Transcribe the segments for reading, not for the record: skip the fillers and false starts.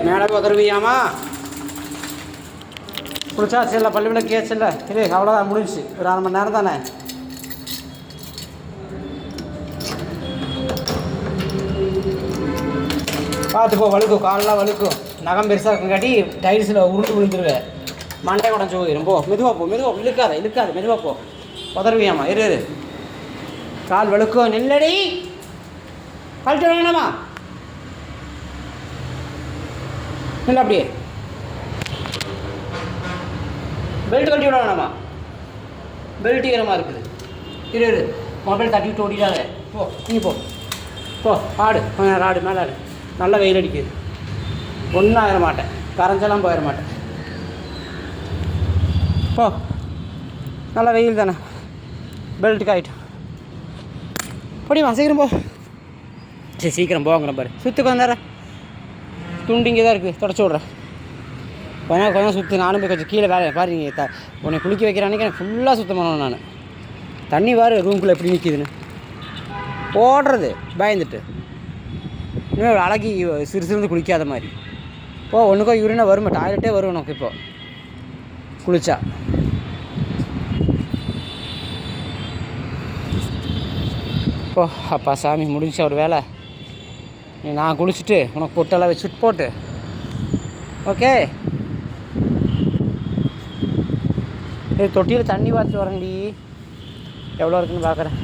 மேலே உதருவியாமா? குளிச்சாச்சு இல்லை, பள்ளி விளக்கியாச்சு இல்லை? இல்லை, அவ்வளோதான், முடிஞ்சிச்சு. ஒரு 1/2 மணி நேரம் தானே. பார்த்துப்போ, வழுக்கும், காலெலாம் வழுக்கும். நகம் பெருசாக இருக்குங்காட்டி டைல்ஸில் உருண்டு விழுந்துருவேன். மண்டை உடஞ்சி போயிடும். போ, மெதுவாக போ, மெதுவாக, இழுக்காது, மெதுவாக போ. உதருவியாமா? இரு. கால் வழுக்கும், நில்லடி. கழட்ட வேணாமா? இல்லை, அப்படியே பெல்ட் கழட்டி விட வேணாமா? பெல்ட் ஈரமாக இருக்குது. இரு, மொபைல் தட்டி விட்டு ஓடிடாத. போ, நீ போ ஆடு, கொஞ்சம் நேரம் ஆடு, மேலே ஆடு. நல்ல வெயில் அடிக்குது. ஒன்றும் ஆயிட மாட்டேன், கரைஞ்செல்லாம் போயிட மாட்டேன். போ, நல்லா வெயில் தானே, பெல்ட்டுக்கு ஆகிட்டோம். படிமா, சீக்கிரம் போ. சரி, சீக்கிரம் போங்கிற பாரு. சுற்றுக்கு வந்தார துண்டு இங்கே தான் இருக்குது, தொடச்சி விட்றேன். கொஞ்சம் சுற்று. நானும் போய் கொஞ்சம் கீழே வேலை பாருங்க. உன்னை குளிக்க வைக்கிற அன்றைக்கி எனக்கு ஃபுல்லாக சுத்தம் பண்ணணும். நான் தண்ணி வாரு ரூம்குள்ளே எப்படி நிற்கிதுன்னு ஓடுறது பயந்துட்டு. இன்னும் அழகி சிறுசிருந்து குளிக்காத மாதிரி. போ, ஒன்றுக்கோ யூரினா வருமா? டாய்லெட்டே வரும் உனக்கு இப்போ குளிச்சா. போ, அப்பா சாமி, முடிஞ்ச ஒரு வேலை. நான் குளிச்சுட்டு உனக்கு பொட்டெல்லாம் வச்சுட்டு போட்டு. ஓகே, தொட்டியில் தண்ணி பார்த்துட்டு வரேன்டி. எவ்வளோ இருக்குன்னு பார்க்குறேன்.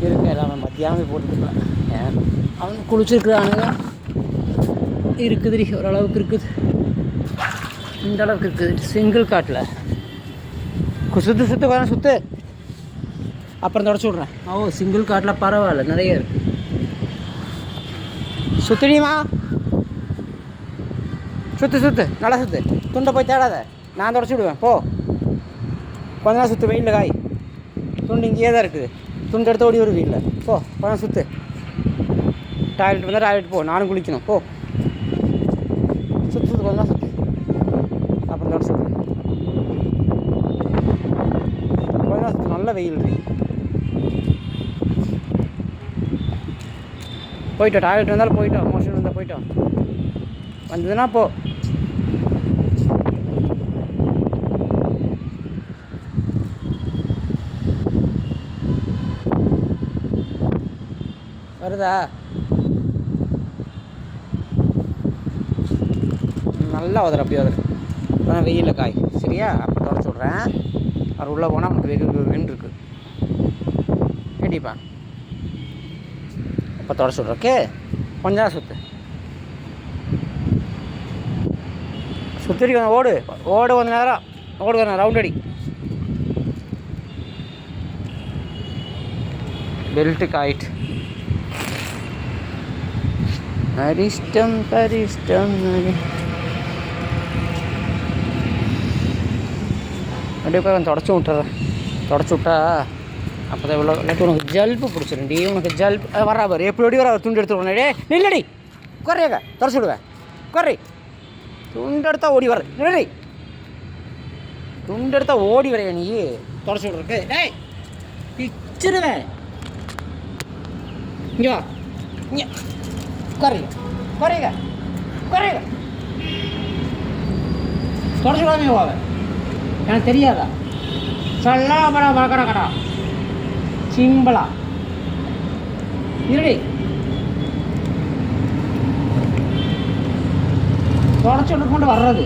இருக்கு, எல்லாம் மத்தியானம் போட்டுருக்கலாம். அவன் குளிச்சுருக்குறானுங்க. இருக்குதுடி, ஓரளவுக்கு இருக்குது. இந்த அளவுக்கு இருக்குது. சிங்கிள் காட்டில் சுற்று வரேன், சுற்று. அப்புறம் தொடச்சி விட்றேன். சிங்கிள் காட்டில் பரவாயில்ல, நிறைய இருக்குது. சுற்றுடிமா, சுற்று, நல்லா சுற்று. துண்டை போய் தேடாத, நான் தொடச்சி விடுவேன். போ, கொஞ்ச நேரம் சுற்று, வெயிலில் காய். துண்டு இங்கேயே தான் இருக்குது. துண்டு எடுத்து ஓடி வருது இல்லை. போ, கொஞ்சம் சுற்று. டாய்லெட் வந்தால் டாய்லெட் போ, நானும் குளிக்கணும். போ, சுற்று, கொஞ்ச நேரம் சுற்று. அப்புறம் தொடச்சி விடுவேன். கொஞ்ச நேரம் சுற்று, நல்ல வெயில் இருக்கு. போயிட்டோம், டாய்லெட் வந்தாலும் போயிட்டோம், மோஷன் வந்தால் போயிட்டோம். வந்ததுன்னா போ. வருதா? நல்லா உதற, அப்படி உதற. அப்புறம் வெயிலில் காய். சரியா? அப்போ தொடச்சி விட்றேன். அவர் உள்ளே போனால் அவனுக்கு வெகு இருக்குது. கேட்டிப்பா, அப்போ தொடச்சி விட்றேன். ஓகே, கொஞ்ச நேரம் சுற்றி ஓடு கொஞ்ச நேரம். ஓடு கொஞ்சம் ரவுண்ட் அடி. பெல்ட்டுக்கு ஆயிட்டு. அரிஷ்டம் அப்படியே போய் அவன் தொடச்சி விட்டுறேன். தொடச்சி விட்டா அப்போ தான் இவ்வளோ நேற்று உனக்கு ஜல்ப்பு பிடிச்சிருண்டி. உனக்கு ஜல்ப் வரா பாரு, எப்படி வரா. துண்டு எடுத்து விடனே நில்லடி, குறையாங்க, தொடச்சி விடுவேன். குறை, துண்டு எடுத்தா ஓடி வர. நில்லடி, துண்டு எடுத்தா ஓடி வரைய நீ. தொடச்சி விட்றக்கு டேய் பிச்சிருவேன். இங்கே வா, இங்கே குறையுங்க. தொடச்சி விடாமே போவேன். எனக்கு தெரியாதா? சொல்லா கடா சிம்பிளா இருடி. தொடச்சி விட்டு கொண்டு வர்றது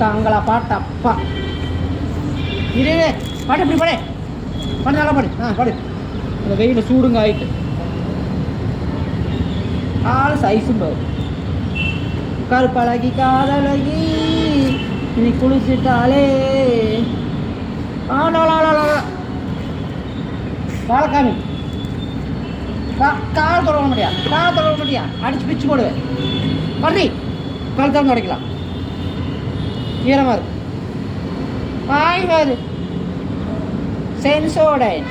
தங்களா பாட்டப்பா. இரு, பாட்டு இப்படி படு, பண்ண நல்லா படு. படு. அந்த வெயில் சூடுங்க ஆயிட்டு. ஆள் சைஸும் பாரு. கருப்பழகி காதழகி நீ குளிச்சுட்டாலே. காலக்காமி கால் தொடர முடியா, அடிச்சு பிச்சு போடுவேன். பண்ணி கால் தான் துடைக்கலாம். ஈரமாக இருக்கு. ஆய்வாரு சென்சோடைன்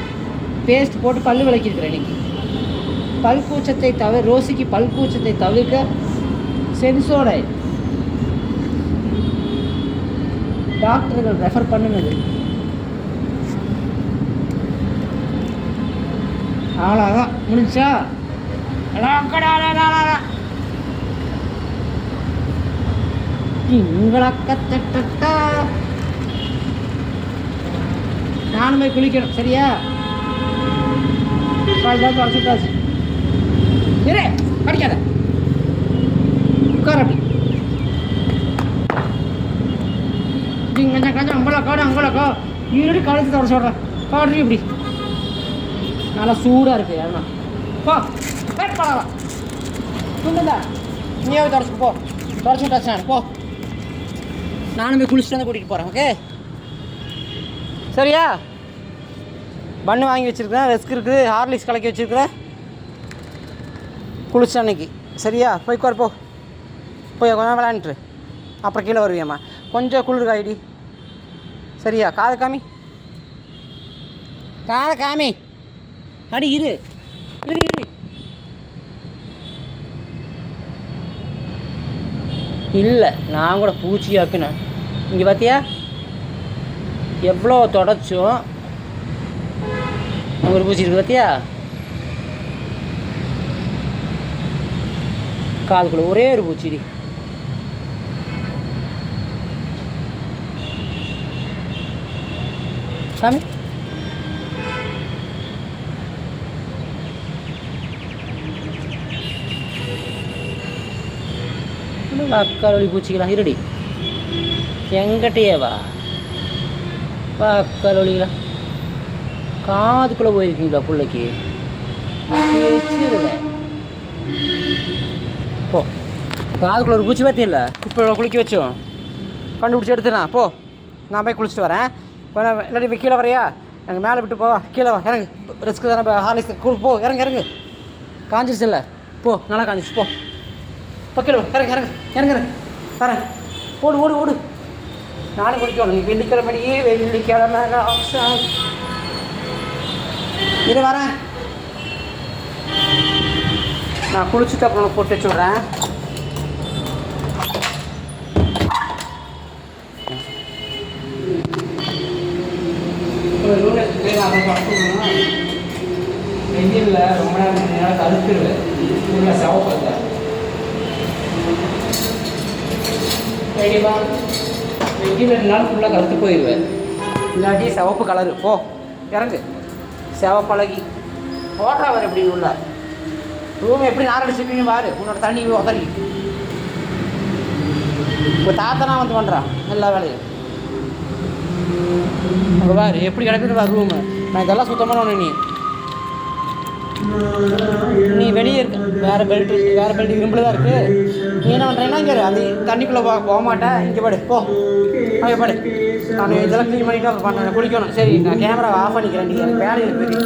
பேஸ்ட் போட்டு பல்லு விளக்கியிருக்கிறேன் இன்னைக்கு. பல்கூச்சத்தை ரோசிக்கு பல்கூச்சத்தை தவிர்க்க சென்சோடைன் டாக்டர்கள் ரெஃபர் பண்ணுனது. அவ்வளோதான், முடிஞ்சா இங்களக்கத்தட்டா நானும் போய் குளிக்கணும். சரியா? சுட்டாச்சு. இரு, படிக்காத, உட்கார. அப்படி கொஞ்சம் அங்கலக்கா ஈரடி காலேஜ் தர சொல்கிறேன். காட்ரி இப்படி நல்லா சூடாக இருக்குது. அதெல்லாம் போ பரவா துண்டுதா நீயாவது தொடச்சு போ. தொடச்சு விட்டாச்சு நான். போ, நானும் போய் குளிச்சுட்டு வந்து கூட்டிகிட்டு போகிறேன். ஓகே? சரியா? பண்ணு வாங்கி வச்சுருக்கிறேன், ரெஸ்க் இருக்குது, ஹார்லிக்ஸ் கலக்கி வச்சுருக்கிறேன். குளிச்ச அன்னைக்கு. சரியா? போய் உட்கார். போ, போய் கொஞ்சம் விளையாண்டுரு. அப்புறம் கீழே வருவியம்மா. கொஞ்சம் குளிர் காய்டி. சரியா? காதை காமி, காதை காமி. அடி இரு இரு இரு. இல்லை, நான் கூட பூச்சியாக்குனேன். இங்கே பார்த்தியா எவ்வளோ தொடச்சும் அங்கே ஒரு பூச்சி இருக்குது. பார்த்தியா? காதுக்குள்ள ஒரே ஒரு பூச்சிடி. சாமி அக்காலொழி பூச்சிக்கலாம். இருடி, எங்கிட்டயே வா. அக்காலொழிகளா காதுக்குள்ளே போயிருக்கீங்களா பிள்ளைக்கு? போ, காதுக்குள்ள ஒரு பூச்சி பார்த்தியில்ல, இப்போ குளிக்க வச்சோம், கண்டுபிடிச்சி எடுத்துனா. போ, நான் போய் குளிச்சுட்டு வரேன். இல்லாட்டி போய் கீழே வரையா? எனக்கு மேலே விட்டு போவா. கீழே வா, இறங்கு. ரிஸ்க்கு தானே, ஹார்லிக்ஸ் போ. இறங்கு. காஞ்சிருச்சு இல்லை? போ, நல்லா காஞ்சிச்சு. போ, கீழே இறங்கு. வரேன். ஓடு. நானும் குளிக்கணும். நீ வெள்ளிக்கிழமையே வெள்ளிக்கிழமை இது வரேன். நான் குளிச்சுட்டு அப்புறம் போட்டு வச்சு விட்றேன். வெயிலில் ரொம்ப நேரம் கருத்துருவேன். உள்ள சவப்பத்தை ரெடிவா வெயில் 2 நாள் ஃபுல்லாக கருத்து போயிடுவேன். இல்லாட்டி சிவப்பு கலரு. போ, இறங்கு. சிவப்பழகி ஓட்டா வர எப்படி உள்ள ரூம் எப்படி நாரடிச்சுப்பீங்க பாரு. உன்னோட தண்ணி உதறி இப்போ தாத்தனா வந்து பண்ணுறான் எல்லா வேலையும். அங்கே பாரு எப்படி கிடக்குது பாரு ரூமு. நான் இதெல்லாம் சுத்தமான ஒன்று. நீ வெளியே இருக்க வேறு பெல்ட் இரும்பில் தான் இருக்குது. நீ என்ன பண்ணுறேன்னா இங்கே அது தண்ணிக்குள்ளே போக மாட்டேன். இங்கே படு. போ, அங்கே படு. நான் இதெல்லாம் க்ளீன் பண்ணிவிட்டு பண்ண குளிக்கணும். சரி, நான் கேமரா ஆஃப் பண்ணிக்கிறேன். நீங்கள் எனக்கு வேலை இருக்குது.